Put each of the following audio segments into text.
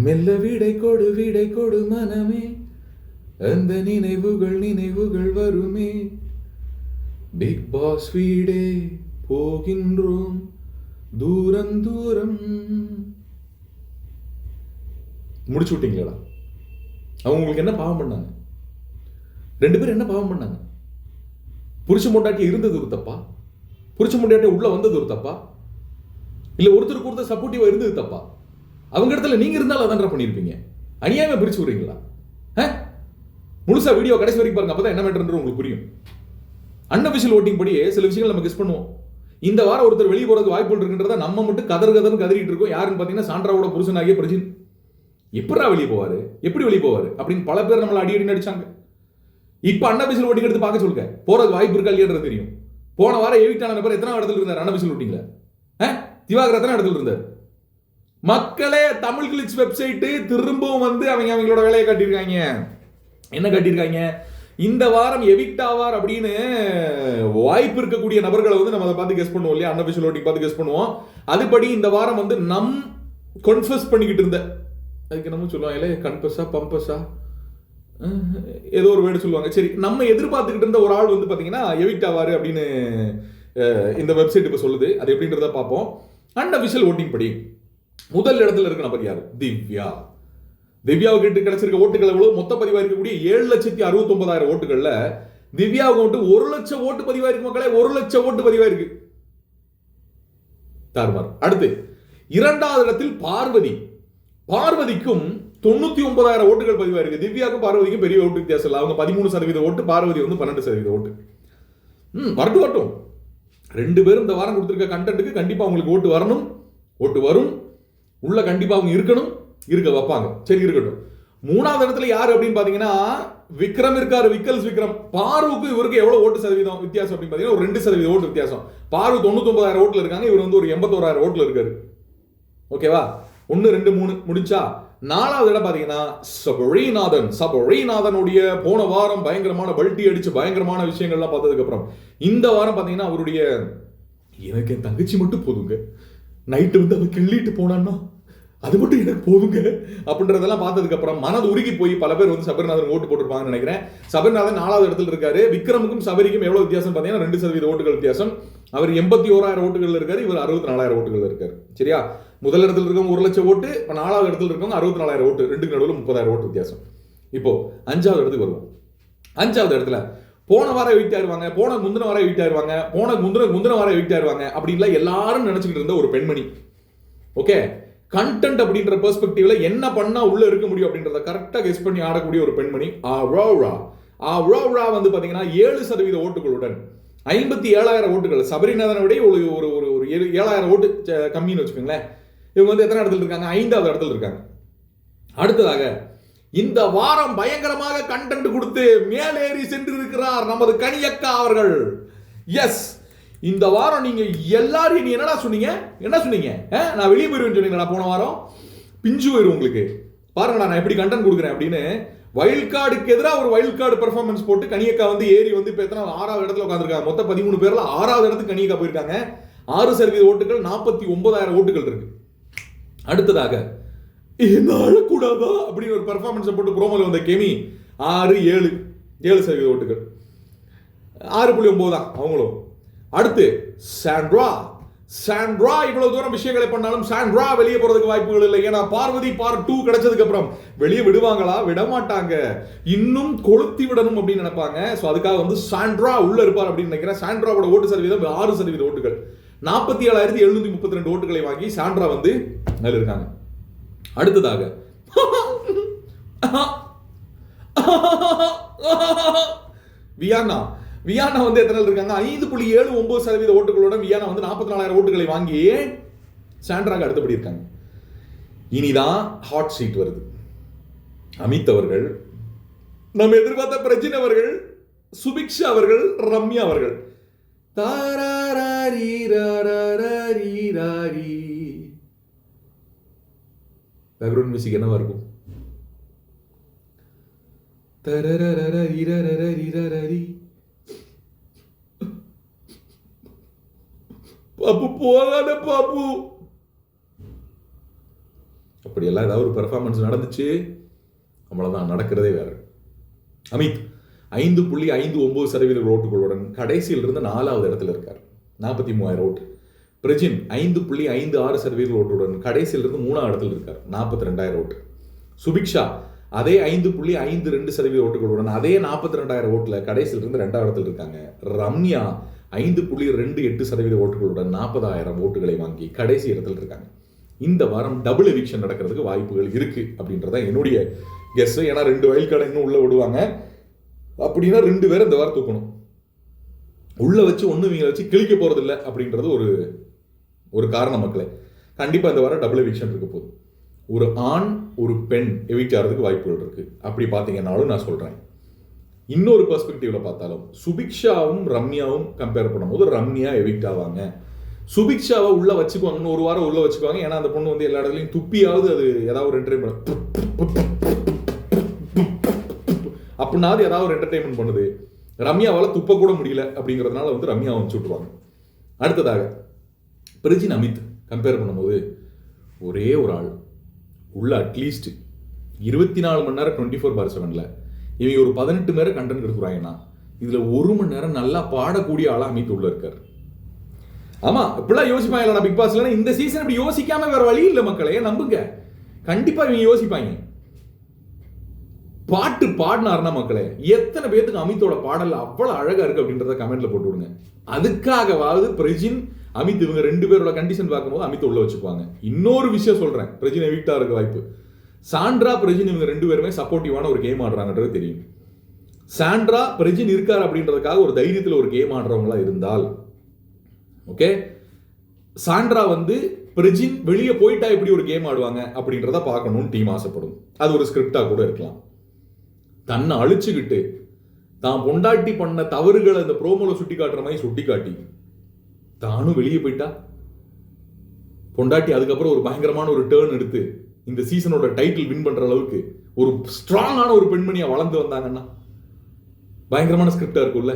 மெல்ல விடை கொடு மனமே, அந்த நினைவுகள் வருமே. பிக் பாஸ் வீடே போகின்றோம் தூரம் தூரம். முடிச்சு விட்டீங்களா? அவங்க உங்களுக்கு என்ன பாவம் பண்ணாங்க? 2 பேரும் என்ன பாவம் பண்ணாங்க? புருஷ பொண்டாட்டி இருந்தது ஒரு தப்பா? புருஷ பொண்டாட்டி உள்ள வந்தது ஒரு தப்பா? இல்ல ஒருத்தருக்கு ஒருத்தர் சப்போர்ட்டிவா இருந்தது தப்பா? அவங்க இடத்துல நீங்க இருந்தாலும் அதான் பண்ணிருப்பீங்க. அநியாயமா பிரிச்சு விடுறீங்களா? முழுசா வீடியோ கடைசி வரைக்கும் பாருங்க, அப்பதான் என்ன மேட்டர்ன்றது உங்களுக்கு புரியும். அன்அபிஷியல் ஓட்டிங் படியே சில விஷயங்கள் நம்ம கெஸ் பண்ணுவோம். இந்த வாரம் ஒருத்தர் வெளியே போறதுக்கு வாய்ப்புகள் இருக்குன்றத நம்ம மட்டும் கதர்னு கதறிட்டு இருக்கோம். யாருன்னு பாத்தீங்கன்னா சாண்ட்ராவோட புருஷனாகிய பிரஜின். எப்படா வெளியே போவாரு, எப்படி வெளியே போவாரு அப்படின்னு பல பேர் நம்மள அடி நடிச்சாங்க. இப்ப அன்அபிஷியல் ஓட்டிங் எடுத்து பார்க்க சொல்லுங்க, போறதுக்கு வாய்ப்பு இருக்கா இல்லையான்றது தெரியும். போன வாரம் எவிக்டான நபர் எத்தனை இடத்துல இருந்தார் அன்அபிஷியல் ஓட்டிங்ல? திவாகர் எத்தனை இடத்துல இருந்தார்? மக்களே, தமிழ் கிளிக்ஸ் வெப்சைட் திரும்பவும் வந்து அவங்களோட வேலையை காட்டியிருக்காங்க. என்ன காட்டியிருக்காங்க? இந்த வாரம் எவிக்ட் ஆவார் அப்படின்னு வாய்ப்பு இருக்கக்கூடிய நபர்களை வந்து நம்ம அதை பார்த்து கெஸ் பண்ணுவோம் இல்லையா? அன்அபிஷியல் ஓட்டிங் பார்த்து கெஸ் பண்ணுவோம். அதுபடி இந்த வாரம் வந்து கன்ஃபஸ் பண்ணிக்கிட்டு இருந்த, அதுக்கு நம்ம சொல்லுவாங்க கன்ஃபஸா பம்பஸா ஏதோ ஒரு வேர்டு சொல்லுவாங்க. சரி, நம்ம எதிர்பார்த்துக்கிட்டு இருந்த ஒரு ஆள் வந்து பார்த்தீங்கன்னா எவிக்ட் ஆவார் அப்படின்னு இந்த வெப்சைட் இப்போ சொல்லுது. அது எப்படின்றத பார்ப்போம். அன்அபிஷியல் ஓட்டிங் படி முதல் இடத்துல இருக்க நபர் யாரு? திவ்யா. திவ்யாவுக்கு கிடைச்சிருக்க ஓட்டுகள் எவ்வளவு? மொத்த பதிவா இருக்கக்கூடிய 7,69,000 ஓட்டுகள்ல திவ்யாவுக்கு மட்டும் 1,00,000 ஓட்டு பதிவா இருக்கு. மக்களே, 1,00,000 ஓட்டு பதிவா இருக்கு. தார்மார். அடுத்து இரண்டாவது இடத்தில் பார்வதி. பார்வதிக்கும் 99,000 ஓட்டுகள் பதிவா இருக்கு. திவ்யாவுக்கும் பார்வதிக்கும் பெரிய ஓட்டு வித்தியாசம் இல்லை. அவங்க 13% ஓட்டு, பார்வதி வந்து 12% ஓட்டு. வரட்டும். 2 பேரும் இந்த வாரம் கொடுத்திருக்க கண்டென்ட்டுக்கு கண்டிப்பா உங்களுக்கு ஓட்டு வரணும், ஓட்டு வரும். உள்ள கண்டிப்பா அவங்க இருக்கணும், இருக்க வைப்பாங்க. சரி, இருக்கட்டும். 3வது இடத்துல யாரு அப்படின்னு பாத்தீங்கன்னா விக்ரம் இருக்காரு. விக்ரம். பார்வுக்கு இவருக்கு எவ்வளவு ஓட்டு சதவீதம் வித்தியாசம் அப்படின்னு பாத்தீங்கன்னா ஒரு 2% ஓட்டு வித்தியாசம். பார்வு 99,000 ஓட்டுல இருக்காங்க, இவர் வந்து ஒரு 81,000 ஓட்டுல இருக்காரு. ஓகேவா? 1 2 3 முடிச்சா 4வது இடம் பாத்தீங்கன்னா சபரிநாதனுடைய போன வாரம் பயங்கரமான பல்ட்டி அடிச்சு பயங்கரமான விஷயங்கள்லாம் பார்த்ததுக்கு அப்புறம் இந்த வாரம் பாத்தீங்கன்னா அவருடைய எனக்கு என் தங்கச்சி மட்டும் போதுங்க, நைட்டு வந்து அவன் கிள்ளிட்டு போனான்னா அது மட்டும் எனக்கு போதுங்க அப்படின்றதெல்லாம் பார்த்ததுக்கு அப்புறம் மனது உருகி போய் பல பேர் வந்து சபரிநாதன் ஓட்டு போட்டிருப்பாங்கன்னு நினைக்கிறேன். சபரிநாதன் 4வது இடத்துல இருக்காரு. விக்ரமுக்கும் சபரிக்கும் எவ்வளவு வித்தியாசம் பாத்தீங்கன்னா 2% ஓட்டுகள் வித்தியாசம். அவர் 81,000 ஓட்டுகள் இருக்காரு, இவர் 64,000 ஓட்டுகள் இருக்காரு. சரியா? முதல் இடத்துல இருக்கவங்க 1,00,000 ஓட்டு, இப்ப 4வது இடத்துல இருக்கவங்க 64,000 ஓட்டு, ரெண்டுக்கு நடுவில் 30,000 ஓட்டு வித்தியாசம். இப்போ 5வது இடத்துக்கு வருவோம். 5வது இடத்துல போன வாரம் எவிக்ட் ஆயிருவாங்க, போன முந்தின வாரம் எவிக்ட் ஆயிருவாங்க, போன முந்தின வாரம் எவிக்ட் ஆயிருவாங்க அப்படின்லாம் எல்லாரும் நினைச்சுக்கிட்டு இருந்த ஒரு பெண்மணி. ஓகே, கண்டென்ட் அப்படின்ற பெர்ஸ்பெக்டிவ்ல என்ன பண்ணா உள்ள இருக்க முடியும் அப்படின்றத கரெக்டா கெஸ் பண்ணி ஆடக்கூடிய ஒரு பெண்மணி அரோரா வந்து பாத்தீங்கன்னா 7% ஓட்டுகளுடன் 57,000 ஓட்டுகள். சபரிநாதனை விட ஒரு 7,000 ஓட்டு கம்மின்னு வச்சுக்கோங்களேன். இவங்க வந்து எத்தனை இடத்துல இருக்காங்க? 5வது இடத்துல இருக்காங்க. அடுத்ததாக இந்த வாரம் பயங்கரமாக கண்டென்ட் கொடுத்து மேலேறி சென்று இருக்கிறார் நமது கனியக்கா அவர்கள். எஸ், இந்த வாரம் நீங்க எல்லாரும் நீ என்னடா சொன்னீங்க? என்ன சொன்னீங்க? நான் வெளியே போயிருவேன்னு சொன்னீங்களா? போன வாரம் பிஞ்சு போயிரும் உங்களுக்கு. பாருங்கடா நான் எப்படி கண்டென்ட் கொடுக்குறேன் அப்படின்னு வைல்ட் கார்டுக்கு எதிராக ஒரு வைல்ட் கார்டு பெர்ஃபார்மன்ஸ் போட்டு கனியக்கா வந்து ஏறி வந்து இப்போ எத்தனை 6வது இடத்துல உட்காந்துருக்காங்க. மொத்தம் 13 பேர்ல 6வது இடத்துக்கு கனியக்கா போயிருக்காங்க. 6% ஓட்டுகள், 49,000 ஓட்டுகள் இருக்கு. அடுத்ததாக என்ன அழக்கூடாதா அப்படின்னு ஒரு பெர்ஃபார்மன்ஸ் போட்டு ப்ரோமோல வந்த கெமி 7% ஓட்டுகள், 6.9 தான் அவங்களும். அடுத்து சாண்ட்ரா இவ்வளவு தூரம் விஷயங்களை பண்ணாலும் சாண்ட்ரா வெளியே போறதுக்கு வாய்ப்புகள் இல்லை. ஏன்னா பார்வதி பார்ட் 2 கிடைச்சதுக்கு அப்புறம் வெளியே விடுவாங்களா? விட மாட்டாங்க, இன்னும் கொளுத்தி விடணும் அப்படின்னு நினைப்பாங்க. சோ அதுக்காக வந்து சாண்ட்ரா உள்ள இருப்பார் அப்படின்னு நினைக்கிறேன். சாண்ட்ராவோட ஓட்டு சதவீதம் 6% ஓட்டுகள், 47,732 ஓட்டுகளை வாங்கி சாண்ட்ரா வந்து மேல இருக்காங்க. அடுத்ததாக வியானா வந்து எத்தனை இருக்காங்க? 5.79% ஓட்டுகளுடன் வியானா வந்து 44,000 ஓட்டுகளை வாங்கி சாண்ட்ராக்கு அடுத்தபடி இருக்காங்க. இனிதான் ஹாட் சீட் வருது. அமித் அவர்கள், நம்ம எதிர்பார்த்த பிரஜின் அவர்கள், சுபிக்ஷா அவர்கள், ரம்யா அவர்கள். பேக்ரவுண்ட் மியூசிக் என்னவா இருக்கும்? பாப்பு போகாத பாப்பு. அப்படியெல்லாம் ஏதாவது ஒரு பெர்ஃபார்மன்ஸ் நடந்துச்சு, அவ்வளோதான், நடக்கிறதே வேற. அமித் 5.59% ஓட்டுகளுடன் கடைசியில் இருந்து 4வது இடத்துல இருக்கார், 43,000 ஓட்டு. பிரஜின் 5.56% ஓட்டுடன் கடைசியில் இருந்து 3வது இடத்துல இருக்கார், 42,000 ஓட்டு. சுபிக்ஷா அதே 5.52% ஓட்டுகளுடன் அதே 42,000 ஓட்டுல கடைசியில் இருந்து 2வது இடத்துல இருக்காங்க. ரம்யா 5.28% ஓட்டுகளுடன் 40,000 ஓட்டுகளை வாங்கி கடைசி இடத்துல இருக்காங்க. இந்த வாரம் டபுள் எவிக்ஷன் நடக்கிறதுக்கு வாய்ப்புகள் இருக்கு அப்படின்றத என்னுடைய கெஸ். ஏன்னா 2 வைல்ட் கார்டை இன்னும் உள்ள விடுவாங்க. அப்படின்னா 2 பேரை இந்த வாரம் தூக்கணும். உள்ள வச்சு ஒண்ணு இவங்க வச்சு கிழிக்க போறது இல்லை அப்படின்றது ஒரு காரணம் மக்களே. கண்டிப்பா இந்த வாரம் டபுள் எவிக்ஷன் இருக்க போகுது. ஒரு ஆண் ஒரு பெண் எவிக்ட் ஆகிறதுக்கு வாய்ப்புகள் இருக்கு. அப்படி பார்த்தீங்கன்னாலும் நான் சொல்றேன், இன்னொரு பெர்ஸ்பெக்டிவ்ல பார்த்தாலும் சுபிக்ஷாவும் ரம்யாவும் கம்பேர் பண்ணும்போது ரம்யா எவிக்ட் ஆவாங்க. சுபிக்ஷாவை உள்ள வச்சுக்குவாங்கன்னு ஒரு வாரம் உள்ள வச்சுக்குவாங்க. ஏன்னா அந்த பொண்ணு வந்து எல்லா இடத்துலையும் துப்பியாவது அது ஏதாவது ஒரு என்டர்டைன்மெண்ட் அப்படின்னாவது ஏதாவது ஒரு என்டர்டைன்மெண்ட் பண்ணுது. ரம்யாவால் துப்ப கூட முடியல அப்படிங்கிறதுனால வந்து ரம்யாவை வச்சு விட்டுருவாங்க. அடுத்ததாக பிரஜின் அமித் கம்பேர் பண்ணும்போது ஒரே ஒரு ஆள் உள்ள அட்லீஸ்ட் 24 மணி நேரம் 24/7 இவங்க ஒரு 18 மணி நேரம் கண்டென்ட் எடுக்கிறாங்கன்னா இதுல 1 மணி நேரம் நல்லா பாடக்கூடிய ஆளா அமித் உள்ள இருக்காரு. ஆமா, இப்படிலாம் யோசிப்பாங்க பிக் பாஸ்ல. இந்த சீசன் இப்படி யோசிக்காம வேற வழி இல்லை மக்களே, நம்புங்க. கண்டிப்பா இவங்க யோசிப்பாங்க. பாட்டு பாடினார்னா மக்களே, எத்தனை பேருக்கு அமித்தோட பாடல் அவ்வளவு அழகா இருக்கு அப்படின்றத கமெண்ட்ல போட்டு விடுங்க. அதுக்காகவாவது பிரஜின் அமித் இவங்க 2 பேரோட கண்டிஷன் பார்க்கும்போது அமித் உள்ள வச்சுக்குவாங்க. இன்னொரு விஷயம் சொல்றேன், பிரஜின் எவிக்டா இருக்க வாய்ப்பு. சாண்ட்ரா பிரஜின் இவங்க 2 பேருமே சப்போர்ட்டிவான ஒரு கேம் ஆடுறாங்கன்றது தெரியும். சாண்ட்ரா பிரஜின் இருக்காரு அப்படின்றதுக்காக ஒரு தைரியத்தில் ஒரு கேம் ஆடுறவங்களா இருந்தால் ஓகே, சாண்ட்ரா வந்து பிரஜின் வெளியே போயிட்டா எப்படி ஒரு கேம் ஆடுவாங்க அப்படின்றத பார்க்கணும்னு டீம் ஆசைப்படும். அது ஒரு ஸ்கிரிப்டா கூட இருக்கலாம். தன்னை அழிச்சுக்கிட்டு தான் பொண்டாட்டி பண்ண தவறுகளை அந்த ப்ரோமோல சுட்டி காட்டுற மாதிரி சுட்டி காட்டி தானும் வெளியே போயிட்டா பொண்டாட்டி அதுக்கப்புறம் ஒரு பயங்கரமான ஒரு டேர்ன் எடுத்து இந்த சீசனோட டைட்டில் வின் பண்ற அளவுக்கு ஒரு ஸ்ட்ராங்கான ஒரு பெண்மணியா வளர்ந்து வந்தாங்கன்னா பயங்கரமான ஸ்கிரிப்டா இருக்கும்ல.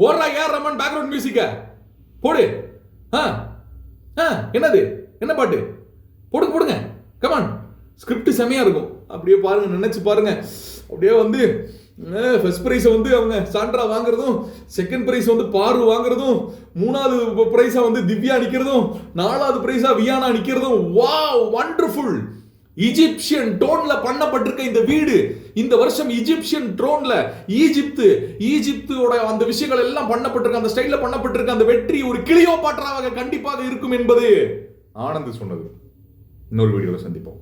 போடுறா ஏஆர் ரஹ்மான் பேக்ரவுண்ட் மியூசிக்க போடு. என்னது, என்ன பாட்டு போடுங்க, கமான். ஸ்கிரிப்ட் செமையா இருக்கும். அப்படியே பாருங்க, நினைச்சு பாருங்க. அப்படியே வந்து ஃபர்ஸ்ட் பிரைஸ் வந்து அவங்க சாண்ட்ரா வாங்குறதும், செகண்ட் பிரைஸ் வந்து பாரு வாங்குறதும், 3வது பிரைஸா வந்து திவ்யா நிக்கிறதும், 4வது பிரைஸா வியானா நிக்கிறதும். Wow, wonderful. ஈஜிப்சியன் டோன்ல பண்ணப்பட்டிருக்க இந்த வீடு இந்த வருஷம் ஈஜிப்சியன் டோன்ல ஈஜிப்தோட அந்த விஷயங்கள் எல்லாம் பண்ணப்பட்டிருக்க, அந்த ஸ்டைல்ல பண்ணப்பட்டிருக்க அந்த வெற்றி ஒரு கிளியோபாட்ராவாக கண்டிப்பாக இருக்கும் என்பது ஆனந்த் சொன்னது. இன்னொரு வீடியோல சந்திப்போம்.